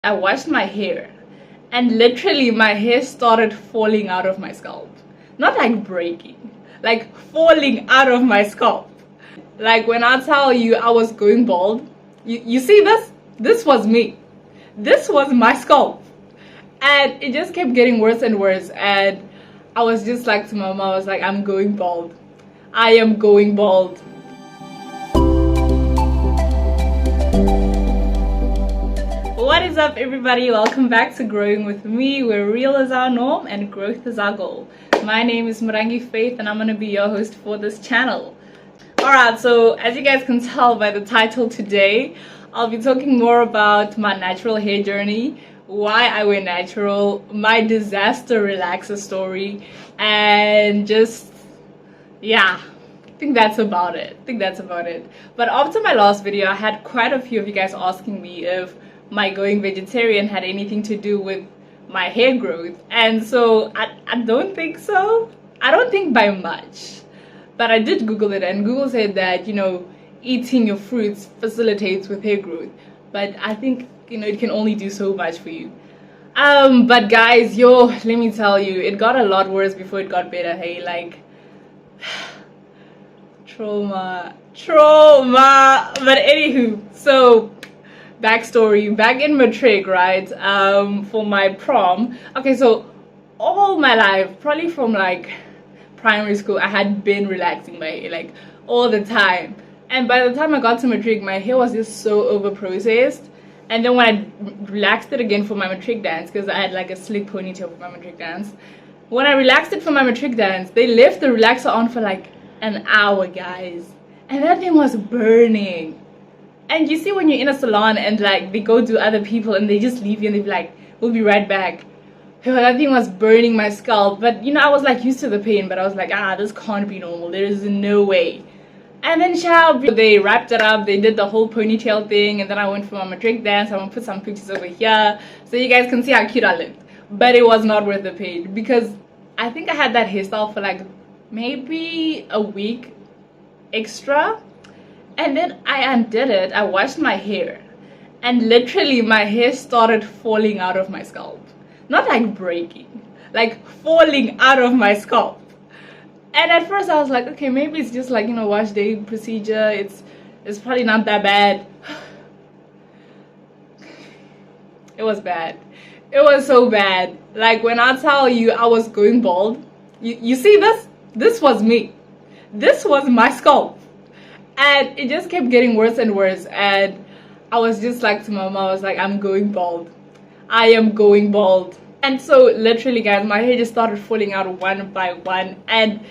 I washed my hair, and literally my hair started falling out of my scalp. Not like breaking, like falling out of my scalp. Like when I tell you I was going bald, you see this? This was me. This was my scalp. And it just kept getting worse and worse. And I was just like to my mom, I was like, I'm going bald. I am going bald. What is up, everybody? Welcome back to Growing With Me, where real is our norm and growth is our goal. My name is Murangi Faith and I'm going to be your host for this channel. Alright, so as you guys can tell by the title today, I'll be talking more about my natural hair journey, why I wear natural, my disaster relaxer story, and just, yeah, I think that's about it. But after my last video, I had quite a few of you guys asking me if my going vegetarian had anything to do with my hair growth, and so I don't think so. I don't think by much, but I did Google it, and Google said that, you know, eating your fruits facilitates with hair growth, but I think, you know, it can only do so much for you. But guys, let me tell you, it got a lot worse before it got better. Hey, like trauma. But anywho, so backstory, back in matric, right, for my prom. Okay, so all my life, probably from like primary school, I had been relaxing my hair like all the time, and by the time I got to matric, my hair was just so over processed. And then when I relaxed it again for my matric dance, because I had like a slick ponytail for my matric dance, when I relaxed it for my matric dance, they left the relaxer on for like an hour, guys, and that thing was burning. And you see when you're in a salon and like they go to other people and they just leave you and they be like, we'll be right back. That thing was burning my scalp. But you know, I was like used to the pain, but I was like, this can't be normal. There is no way. And then they wrapped it up. They did the whole ponytail thing. And then I went for my matric dance. I'm gonna put some pictures over here so you guys can see how cute I looked. But it was not worth the pain, because I think I had that hairstyle for like maybe a week extra. And then I undid it, I washed my hair, and literally my hair started falling out of my scalp. Not like breaking, like falling out of my scalp. And at first I was like, okay, maybe it's just like, you know, wash day procedure, it's probably not that bad. It was bad. It was so bad. Like when I tell you I was going bald, you see this? This was me. This was my scalp. And it just kept getting worse and worse, and I was just like to my mom, I was like, I'm going bald. I am going bald. And so literally, guys, my hair just started falling out one by one, and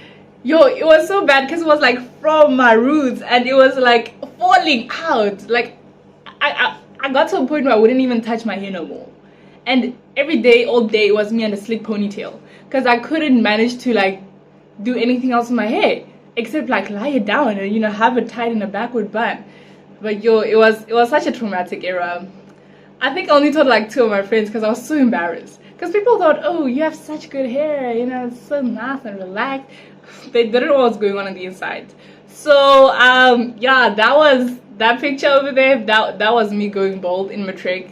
it was so bad because it was like from my roots, and it was like falling out. Like I got to a point where I wouldn't even touch my hair no more. And every day, all day, it was me and a slick ponytail, because I couldn't manage to like do anything else with my hair except like lie it down and, you know, have it tied in a backward bun. But it was such a traumatic era. I think I only told like 2 of my friends because I was so embarrassed, because people thought, oh, you have such good hair, you know, it's so nice and relaxed. They didn't know what was going on the inside. So yeah, that picture over there, that was me going bald in matric.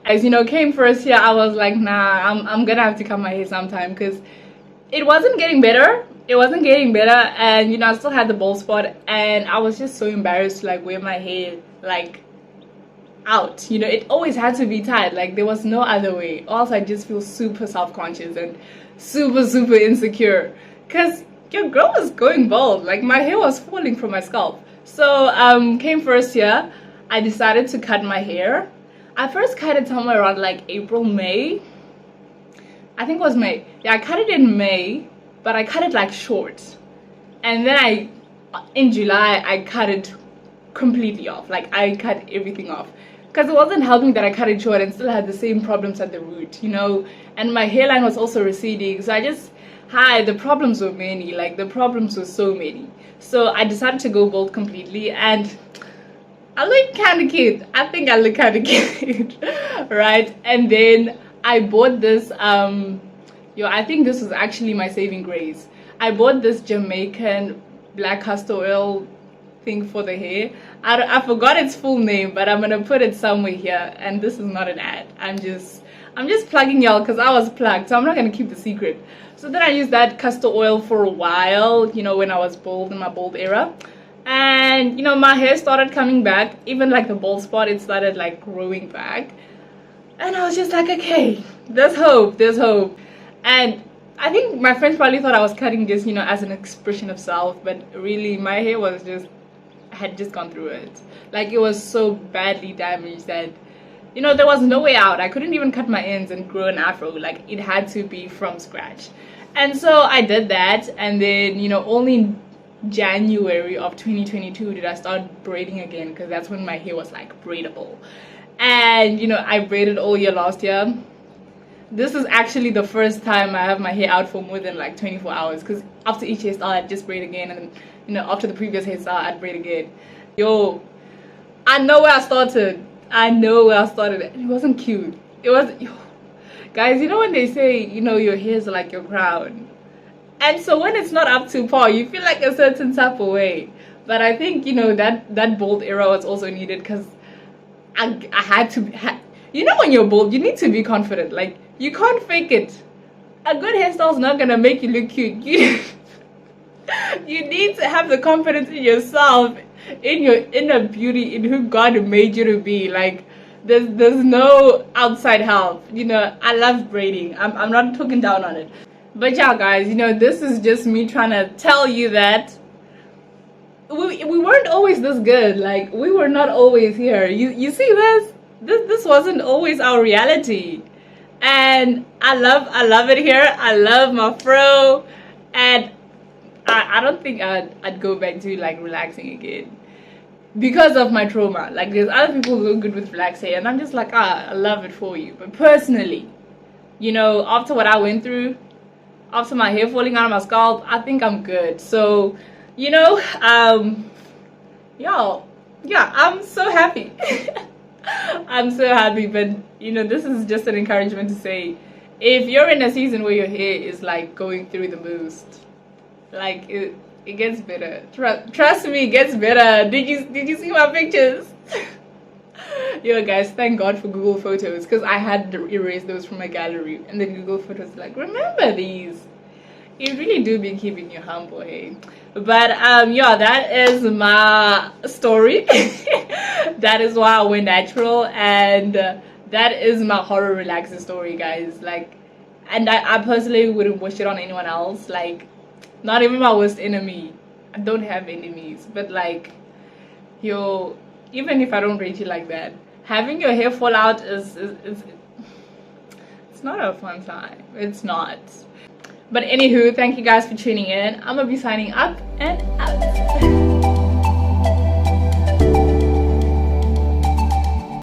As you know, came first year, I was like, nah, I'm gonna have to cut my hair sometime, because it wasn't getting better. And you know, I still had the bald spot, and I was just so embarrassed to like wear my hair like out, you know. It always had to be tied, like there was no other way, or else I just feel super self-conscious and super insecure, because your girl was going bald. Like my hair was falling from my scalp. So came first year, I decided to cut my hair. I first cut it somewhere around like April, May. I think it was May. Yeah, I cut it in May, but I cut it like short. And then in July, I cut it completely off. Like I cut everything off, because it wasn't helping that I cut it short and still had the same problems at the root, you know. And my hairline was also receding. So the problems were many. Like the problems were so many. So I decided to go bald completely, and I look kind of cute. I think I look kind of cute, right? And then I bought this I think this was actually my saving grace. I bought this Jamaican black castor oil thing for the hair. I forgot its full name, but I'm gonna put it somewhere here. And this is not an ad. I'm just plugging y'all because I was plugged, so I'm not gonna keep the secret. So then I used that castor oil for a while, you know, when I was bald in my bald era. And you know, my hair started coming back. Even like the bald spot, it started like growing back. And I was just like, okay, there's hope, there's hope. And I think my friends probably thought I was cutting this, you know, as an expression of self, but really my hair was had just gone through it. Like, it was so badly damaged that, you know, there was no way out. I couldn't even cut my ends and grow an afro. Like, it had to be from scratch. And so I did that, and then, you know, only in January of 2022 did I start braiding again, because that's when my hair was like braidable. And you know, I braided all year last year. This is actually the first time I have my hair out for more than like 24 hours, because after each hairstyle I'd just braid again, and you know, after the previous hairstyle I'd braid again. Yo, I know where I started. It wasn't cute. It was, yo, guys, you know when they say, you know, your hair is like your crown, and so when it's not up to par, you feel like a certain type of way. But I think, you know, that bald era was also needed, because I had to, you know, when you're bald, you need to be confident. Like, you can't fake it. A good hairstyle is not gonna make you look cute. You need to have the confidence in yourself, in your inner beauty, in who God made you to be. Like, there's no outside help. You know, I love braiding. I'm not talking down on it. But yeah, guys, you know, this is just me trying to tell you that we weren't always this good. Like, we were not always here. You see this wasn't always our reality. And I love it here. I love my fro, and I don't think I'd go back to like relaxing again because of my trauma. Like, there's other people who are good with relaxed hair, and I'm just like, I love it for you. But personally, you know, after what I went through, after my hair falling out of my scalp, I think I'm good. So, you know, y'all, yeah, I'm so happy. I'm so happy. But you know, this is just an encouragement to say, if you're in a season where your hair is like going through the most, like, it gets better. Trust me, it gets better. Did you see my pictures? Yo, guys, thank God for Google Photos, because I had to erase those from my gallery, and then Google Photos like, remember these. You really do be keeping you humble, hey. But yeah, that is my story. That is why I went natural, and that is my horror relaxing story, guys. Like, and I personally wouldn't wish it on anyone else. Like, not even my worst enemy. I don't have enemies, but like, yo, even if I don't rate you like that, having your hair fall out is it's not a fun time. It's not. But anywho, thank you guys for tuning in. I'm gonna be signing up and out.